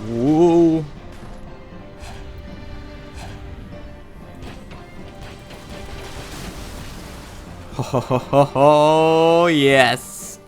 Whoa. Oh, yes.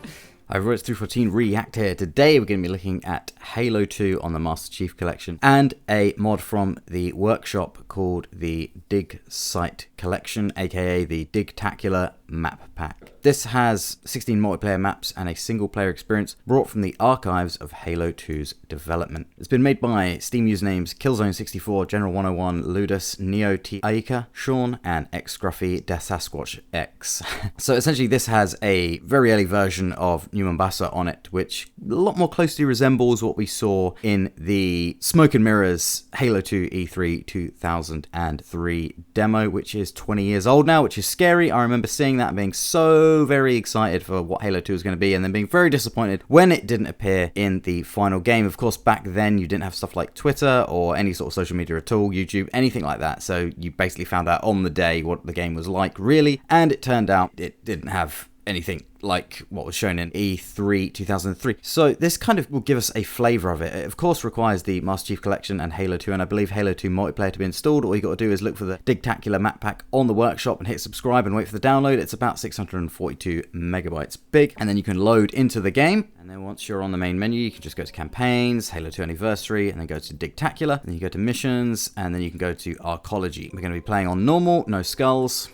Hi everyone, it's 314 React here. Today we're going to be looking at Halo 2 on the Master Chief Collection and a mod from the workshop called the Dig Site Collection, aka the Digtacular map pack. This has 16 multiplayer maps and a single player experience brought from the archives of Halo 2's development. It's been made by Steam usernames Killzone64, General101, Ludus, Neo T Aika, Sean, and X Scruffy Desasquatch X. So essentially this has a very early version of New Mombasa on it, which a lot more closely resembles what we saw in the Smoke and Mirrors Halo 2 E3 2003 demo, which is 20 years old now, which is scary. I remember seeing that and being so very excited for what Halo 2 was going to be, and then being very disappointed when it didn't appear in the final game. Of course, back then you didn't have stuff like Twitter or any sort of social media at all, YouTube, anything like that, so you basically found out on the day what the game was like, really, and it turned out it didn't have anything like what was shown in E3 2003. So this kind of will give us a flavour of it. It of course requires the Master Chief Collection and Halo 2, and I believe Halo 2 multiplayer to be installed. All you got to do is look for the Digtacular map pack on the workshop and hit subscribe and wait for the download. It's about 642 megabytes big, and then you can load into the game. And then once you're on the main menu, you can just go to campaigns, Halo 2 anniversary, and then go to Digtacular, and then you go to missions, and then you can go to arcology. We're going to be playing on normal, no skulls.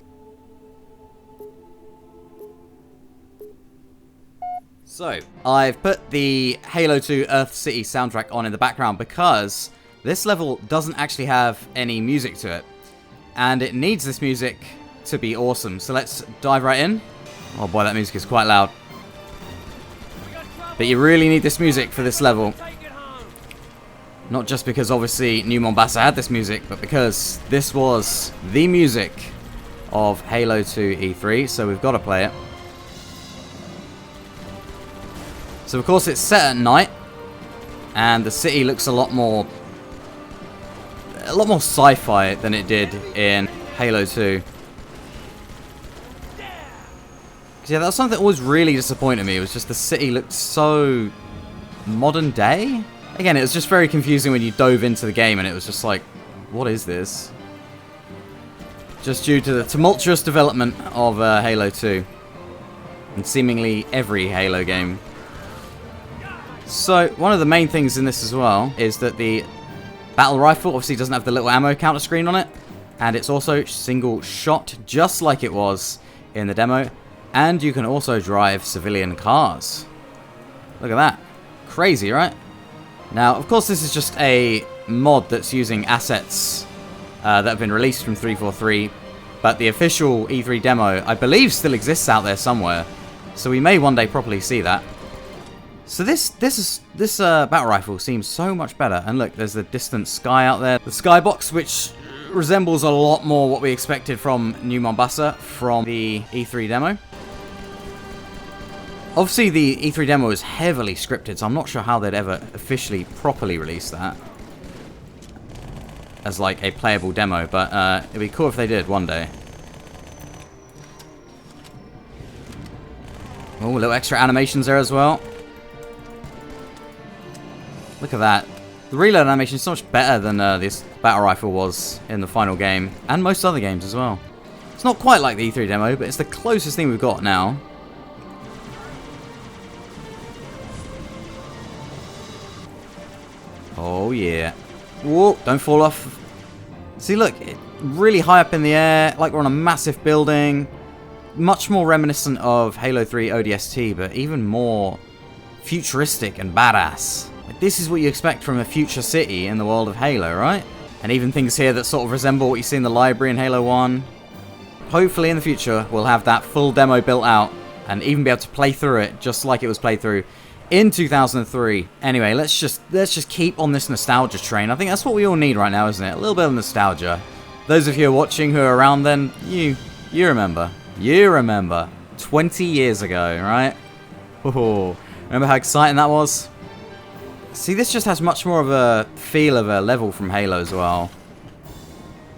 So, I've put the Halo 2 Earth City soundtrack on in the background because this level doesn't actually have any music to it. And it needs this music to be awesome. So let's dive right in. Oh boy, that music is quite loud. But you really need this music for this level. Not just because obviously New Mombasa had this music, but because this was the music of Halo 2 E3, so we've got to play it. So of course it's set at night, and the city looks a lot more sci-fi than it did in Halo 2. Yeah, that was something that always really disappointed me. It was just the city looked so modern day. Again, it was just very confusing when you dove into the game, and it was just like, what is this? Just due to the tumultuous development of Halo 2, and seemingly every Halo game. So, one of the main things in this as well is that the battle rifle obviously doesn't have the little ammo counter screen on it, and it's also single shot, just like it was in the demo, and you can also drive civilian cars. Look at that. Crazy, right? Now, of course, this is just a mod that's using assets that have been released from 343, but the official E3 demo, I believe, still exists out there somewhere, so we may one day properly see that. So this battle rifle seems so much better. And look, there's the distant sky out there. The skybox, which resembles a lot more what we expected from New Mombasa from the E3 demo. Obviously, the E3 demo is heavily scripted, so I'm not sure how they'd ever officially properly release that as like a playable demo, but it'd be cool if they did one day. Oh, little extra animations there as well. Look at that. The reload animation is so much better than this battle rifle was in the final game, and most other games as well. It's not quite like the E3 demo, but it's the closest thing we've got now. Oh yeah. Whoa, don't fall off. See, look, really high up in the air, like we're on a massive building. Much more reminiscent of Halo 3 ODST, but even more futuristic and badass. This is what you expect from a future city in the world of Halo, right? And even things here that sort of resemble what you see in the library in Halo 1. Hopefully in the future we'll have that full demo built out and even be able to play through it just like it was played through in 2003. Anyway, let's just keep on this nostalgia train. I think that's what we all need right now, isn't it? A little bit of nostalgia. Those of you who are watching who are around then, you remember. You remember 20 years ago, right? Oh, remember how exciting that was? See, this just has much more of a feel of a level from Halo as well.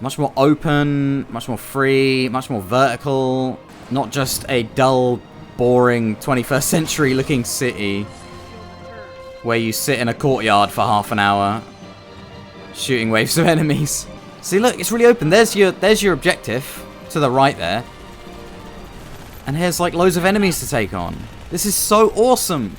Much more open, much more free, much more vertical. Not just a dull, boring 21st century looking city. where you sit in a courtyard for half an hour, shooting waves of enemies. See, look, it's really open. There's your objective to the right there. And here's like loads of enemies to take on. This is so awesome.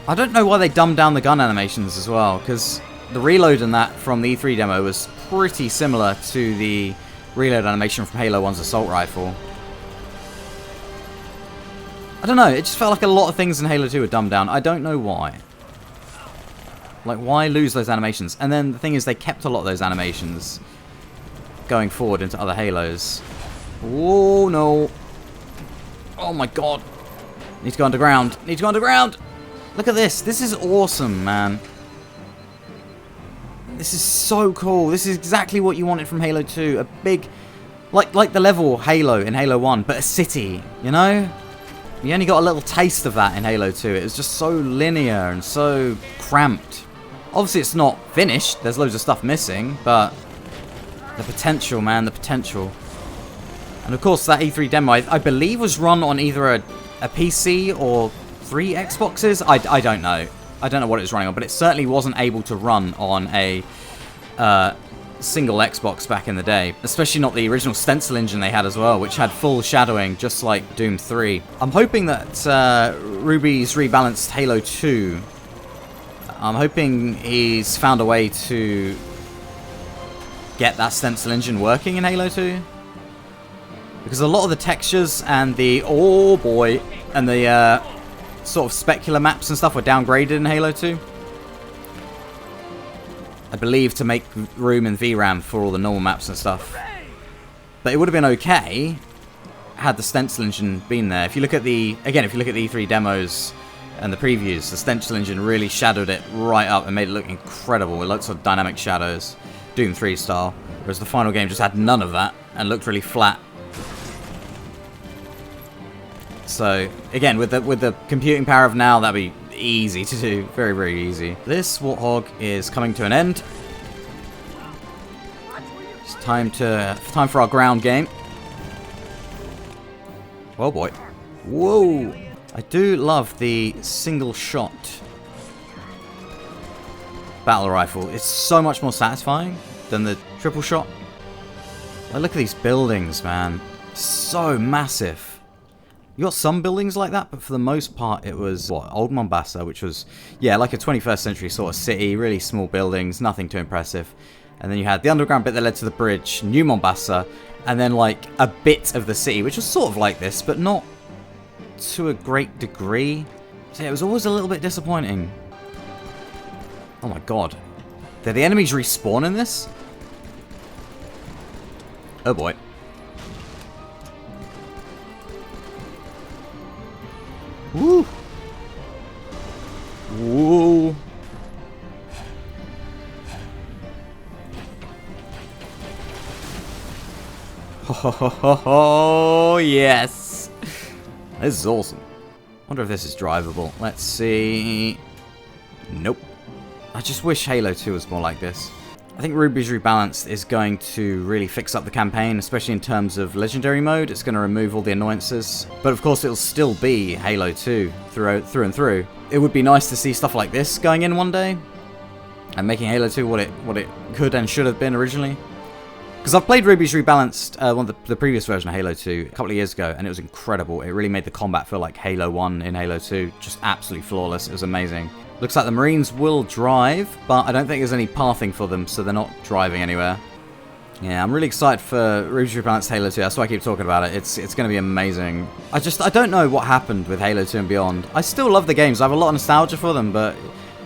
I don't know why they dumbed down the gun animations as well, because the reload in that from the E3 demo was pretty similar to the reload animation from Halo 1's assault rifle. I don't know, it just felt like a lot of things in Halo 2 were dumbed down. I don't know why. Like, why lose those animations? And then the thing is, they kept a lot of those animations going forward into other Halos. Oh, no. Oh, my God. Need to go underground. Need to go underground. Look at this. This is awesome, man. This is so cool. This is exactly what you wanted from Halo 2. A big... Like the level Halo in Halo 1, but a city, you know? You only got a little taste of that in Halo 2. It was just so linear and so cramped. Obviously, it's not finished. There's loads of stuff missing, but the potential, man, the potential. And of course, that E3 demo, I believe, was run on either a PC or 3 Xboxes. I don't know. I don't know what it was running on, but it certainly wasn't able to run on a single Xbox back in the day. Especially not the original stencil engine they had as well, which had full shadowing, just like Doom 3. I'm hoping that Ruby's rebalanced Halo 2... I'm hoping he's found a way to get that stencil engine working in Halo 2. Because a lot of the textures and the... Oh boy! And the sort of specular maps and stuff were downgraded in Halo 2. I believe to make room in VRAM for all the normal maps and stuff. But it would have been okay had the stencil engine been there. If you look at the... Again, if you look at the E3 demos and the previews, the stencil engine really shadowed it right up and made it look incredible with lots of dynamic shadows, Doom 3 style. Whereas the final game just had none of that and looked really flat. So, again, with the computing power of now, that'd be easy to do. Very, very easy. This Warthog is coming to an end. It's time for our ground game. Oh boy. Whoa! I do love the single shot battle rifle. It's so much more satisfying than the triple shot. Like, look at these buildings, man. So massive. You got some buildings like that, but for the most part it was, what, Old Mombasa, which was, yeah, like a 21st century sort of city, really small buildings, nothing too impressive. And then you had the underground bit that led to the bridge, New Mombasa, and then like a bit of the city, which was sort of like this, but not to a great degree. So yeah, it was always a little bit disappointing. Oh my god. Did the enemies respawn in this? Oh boy. Woo! Woo! Ho ho ho ho ho! Yes! This is awesome. Wonder if this is drivable. Let's see. Nope. I just wish Halo 2 was more like this. I think Ruby's Rebalanced is going to really fix up the campaign, especially in terms of Legendary mode. It's going to remove all the annoyances. But of course, it'll still be Halo 2 through and through. It would be nice to see stuff like this going in one day, and making Halo 2 what it could and should have been originally. Because I've played Ruby's Rebalanced, one of the previous version of Halo 2, a couple of years ago, and it was incredible. It really made the combat feel like Halo 1 in Halo 2. Just absolutely flawless. It was amazing. Looks like the Marines will drive, but I don't think there's any pathing for them, so they're not driving anywhere. Yeah, I'm really excited for Ruby's Rebalanced Halo 2. That's why I keep talking about it. It's going to be amazing. I don't know what happened with Halo 2 and beyond. I still love the games. I have a lot of nostalgia for them, but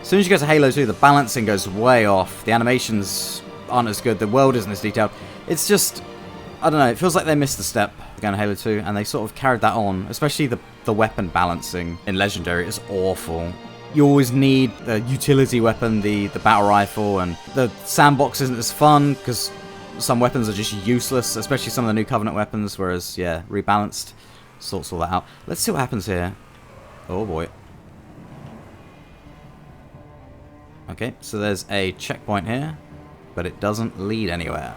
as soon as you go to Halo 2, the balancing goes way off. The animations aren't as good. The world isn't as detailed. It's just, I don't know. It feels like they missed a step going to Halo 2, and they sort of carried that on. Especially the weapon balancing in Legendary is awful. You always need the utility weapon, the battle rifle, and the sandbox isn't as fun because some weapons are just useless, especially some of the new Covenant weapons, whereas, yeah, Rebalanced sorts all that out. Let's see what happens here. Oh boy. Okay, so there's a checkpoint here, but it doesn't lead anywhere.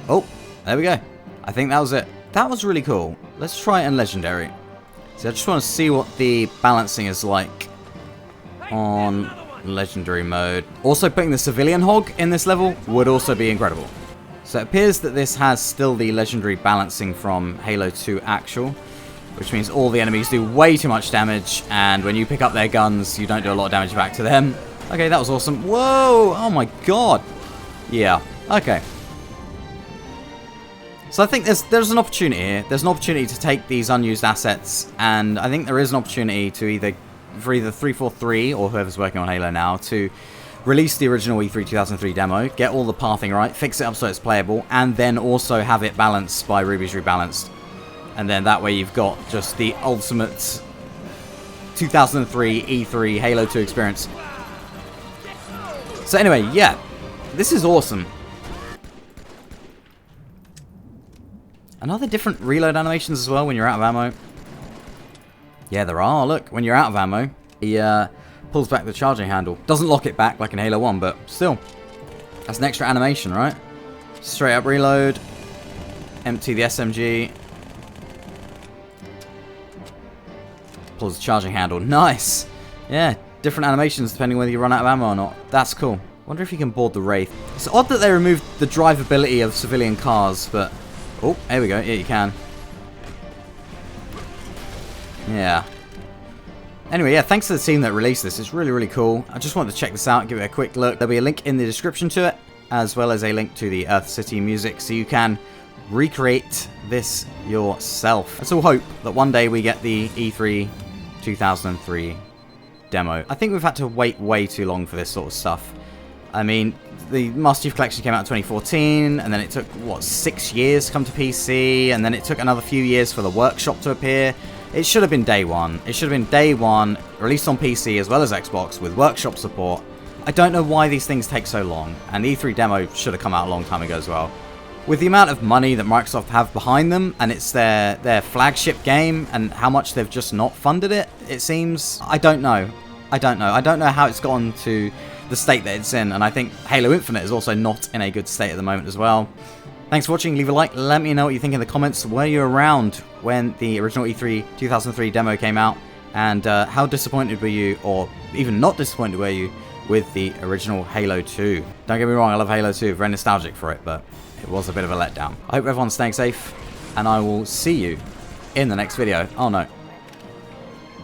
Oh, there we go. I think that was it. that was really cool. Let's try it in Legendary. So I just want to see what the balancing is like on Legendary mode. Also, putting the Civilian Hog in this level would also be incredible. So it appears that this has still the Legendary balancing from Halo 2 Actual, which means all the enemies do way too much damage, and when you pick up their guns, you don't do a lot of damage back to them. Okay, that was awesome. Whoa! Oh my god! Yeah, okay. So I think there's an opportunity here. There's an opportunity to take these unused assets, and I think there is an opportunity to for either 343 or whoever's working on Halo now to release the original E3 2003 demo, get all the pathing right, fix it up so it's playable, and then also have it balanced by Ruby's Rebalanced. And then that way you've got just the ultimate 2003 E3 Halo 2 experience. So anyway, yeah, this is awesome. And are there different reload animations as well when you're out of ammo? Yeah, there are. Look, when you're out of ammo, he pulls back the charging handle. Doesn't lock it back like in Halo 1, but still. That's an extra animation, right? Straight up reload. Empty the SMG. Pulls the charging handle. Nice! Yeah, different animations depending whether you run out of ammo or not. That's cool. Wonder if you can board the Wraith. It's odd that they removed the drivability of civilian cars, but... Oh, there we go. Yeah, you can. Yeah. Anyway, yeah, thanks to the team that released this. It's really, really cool. I just wanted to check this out, give it a quick look. There'll be a link in the description to it, as well as a link to the Earth City music, so you can recreate this yourself. Let's all hope that one day we get the E3 2003 demo. I think we've had to wait way too long for this sort of stuff. I mean, the Master Chief Collection came out in 2014, and then it took, what, 6 years to come to PC, and then it took another few years for the workshop to appear. It should have been day one. It should have been day one, released on PC as well as Xbox with workshop support. I don't know why these things take so long, and the E3 demo should have come out a long time ago as well. With the amount of money that Microsoft have behind them, and it's their flagship game, and how much they've just not funded it, it seems, I don't know. I don't know how it's gotten to the state that it's in, and I think Halo Infinite is also not in a good state at the moment as well. Thanks for watching, leave a like, let me know what you think in the comments. Were you around when the original E3 2003 demo came out, and how disappointed were you, or even not disappointed were you, with the original Halo 2? Don't get me wrong, I love Halo 2, very nostalgic for it, but it was a bit of a letdown. I hope everyone's staying safe, and I will see you in the next video. Oh no.